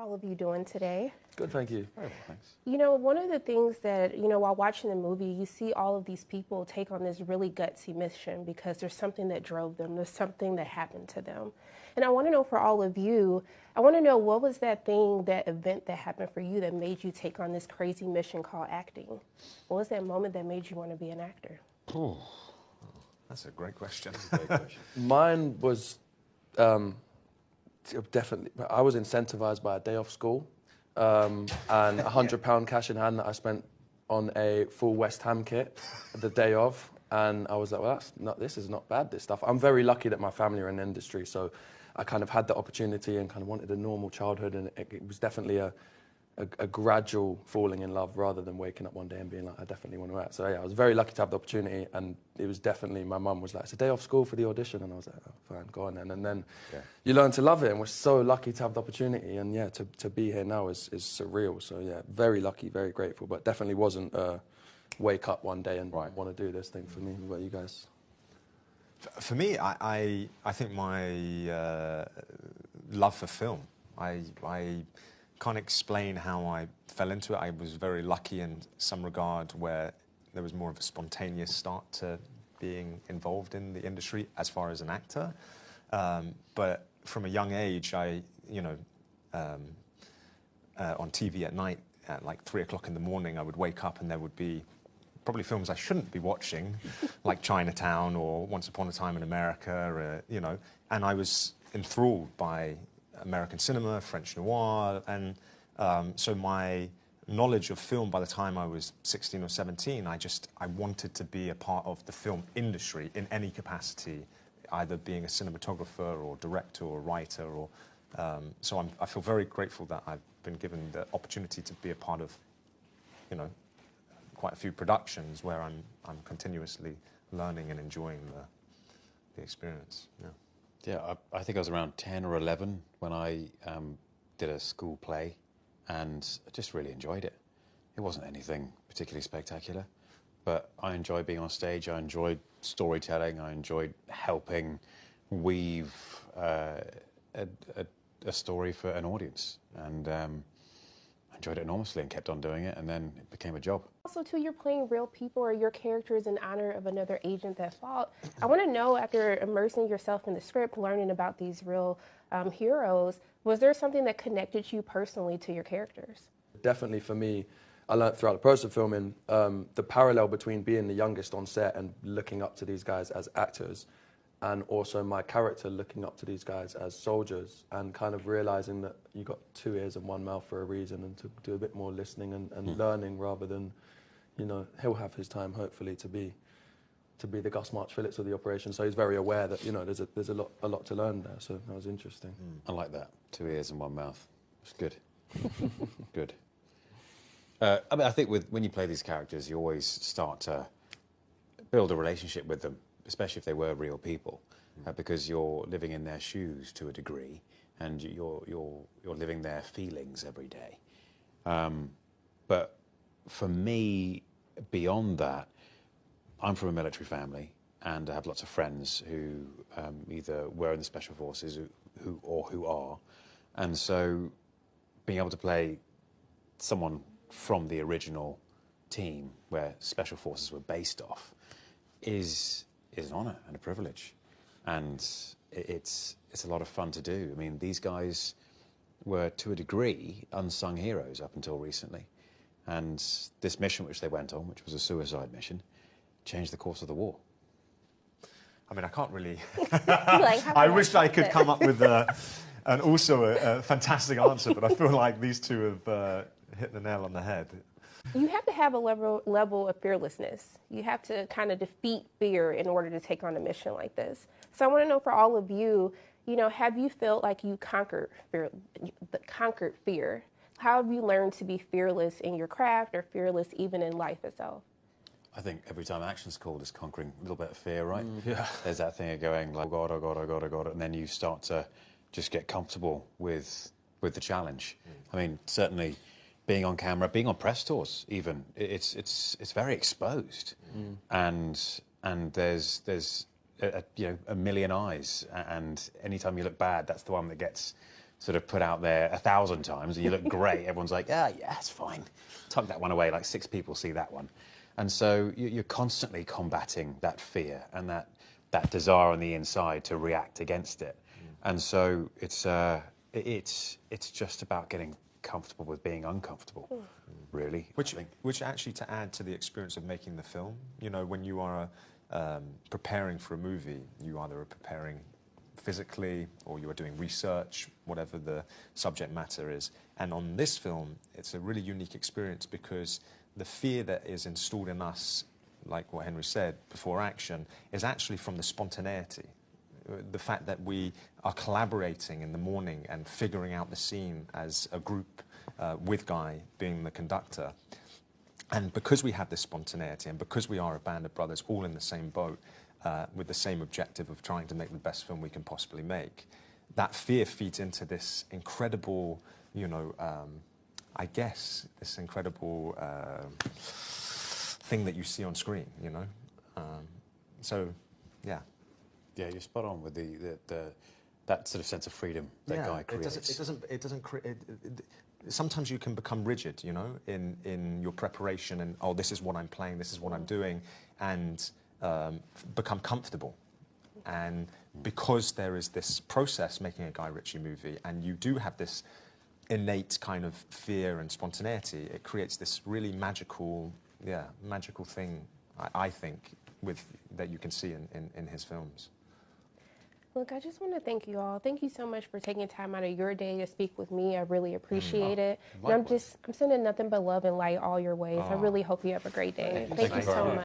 all of you doing today? Good, thank you. Very well, thanks. You know, one of the things that, while watching the movie, you see all of these people take on this really gutsy mission because there's something that drove them, there's something that happened to them. And I want to know for all of you, I want to know what was that thing, that event that happened for you that made you take on this crazy mission called acting? What was that moment that made you want to be an actor? Oh, that's a great question. Mine was definitely, I was incentivized by a day off school and £100 cash in hand that I spent on a full West Ham kit the day of. And I was like, well, this is not bad, this stuff. I'm very lucky that my family are in the industry, so I kind of had the opportunity and kind of wanted a normal childhood, and it was definitely a gradual falling in love rather than waking up one day and being like, I definitely want to act. So yeah, I was very lucky to have the opportunity, and it was definitely, my mum was like, it's a day off school for the audition, and I was like, oh, fine, go on then. And then you learn to love it, and we're so lucky to have the opportunity, and yeah, to be here now is surreal. So yeah, very lucky, very grateful, but definitely wasn't wake up one day and want to do this thing for me. What about you guys? For me, I think my love for film, I can't explain how I fell into it. I was very lucky in some regard where there was more of a spontaneous start to being involved in the industry as far as an actor. But from a young age, on TV at night at like 3 o'clock in the morning, I would wake up and there would be probably films I shouldn't be watching, like Chinatown or Once Upon a Time in America, and I was enthralled by American cinema, French noir, and so my knowledge of film by the time I was 16 or 17, I wanted to be a part of the film industry in any capacity, either being a cinematographer or director or writer, or so I feel very grateful that I've been given the opportunity to be a part of, quite a few productions where I'm continuously learning and enjoying the experience. Yeah, I think I was around 10 or 11 when I did a school play, and I just really enjoyed it. It wasn't anything particularly spectacular, but I enjoyed being on stage, I enjoyed storytelling, I enjoyed helping weave a story for an audience, and I enjoyed it enormously and kept on doing it, and then it became a job. Also, too, you're playing real people, or your characters in honor of another agent that fought. I want to know, after immersing yourself in the script, learning about these real heroes, was there something that connected you personally to your characters? Definitely for me, I learned throughout the process of filming the parallel between being the youngest on set and looking up to these guys as actors, and also my character looking up to these guys as soldiers, and kind of realizing that you got 2 ears and 1 mouth for a reason, and to do a bit more listening and learning rather than, he'll have his time hopefully to be the Gus March Phillips of the operation. So he's very aware that there's a lot to learn there. So that was interesting. I like that, 2 ears and 1 mouth. It's good. Good. I think when you play these characters, you always start to build a relationship with them, especially if they were real people, because you're living in their shoes to a degree, and you're living their feelings every day. But for me, beyond that, I'm from a military family, and I have lots of friends who either were in the Special Forces who are, and so being able to play someone from the original team where Special Forces were based off is an honour and a privilege, and it's a lot of fun to do. I mean, these guys were, to a degree, unsung heroes up until recently, and this mission which they went on, which was a suicide mission, changed the course of the war. I mean, I can't really... Like, I wish I could come up with also a fantastic answer, but I feel like these two have hit the nail on the head. You have to have a level of fearlessness. You have to kind of defeat fear in order to take on a mission like this. So I want to know, for all of you, have you felt like you conquered fear? How have you learned to be fearless in your craft, or fearless even in life itself? I think every time action's called, it's conquering a little bit of fear, right? Yeah. There's that thing of going like, oh God, oh God, oh God, oh God, and then you start to just get comfortable with the challenge. I mean, certainly being on camera, being on press tours, even it's very exposed, and there's a million eyes, and anytime you look bad, that's the one that gets sort of put out there 1,000 times, and you look great. Everyone's like, yeah, it's fine. Tuck that one away. Like 6 people see that one. And so you're constantly combating that fear and that desire on the inside to react against it. And so it's just about getting comfortable with being uncomfortable, really. Which actually, to add to the experience of making the film, you know, when you are preparing for a movie, you either are preparing physically or you are doing research, whatever the subject matter is. And on this film, it's a really unique experience because the fear that is installed in us, like what Henry said, before action, is actually from the spontaneity. The fact that we are collaborating in the morning and figuring out the scene as a group, with Guy being the conductor. And because we have this spontaneity and because we are a band of brothers all in the same boat, with the same objective of trying to make the best film we can possibly make, that fear feeds into this incredible, you know, I guess, this incredible thing that you see on screen, you know. So, yeah. Yeah, you're spot on with that sort of sense of freedom that Guy creates. It doesn't create. Sometimes you can become rigid, you know, in your preparation and, oh, this is what I'm playing, this is what I'm doing, and become comfortable. And because there is this process making a Guy Ritchie movie, and you do have this innate kind of fear and spontaneity, it creates this really magical thing, I think, that you can see in his films. Look, I just want to thank you all. Thank you so much for taking time out of your day to speak with me. I really appreciate it. And I'm sending nothing but love and light all your ways. I really hope you have a great day. Thank you so much.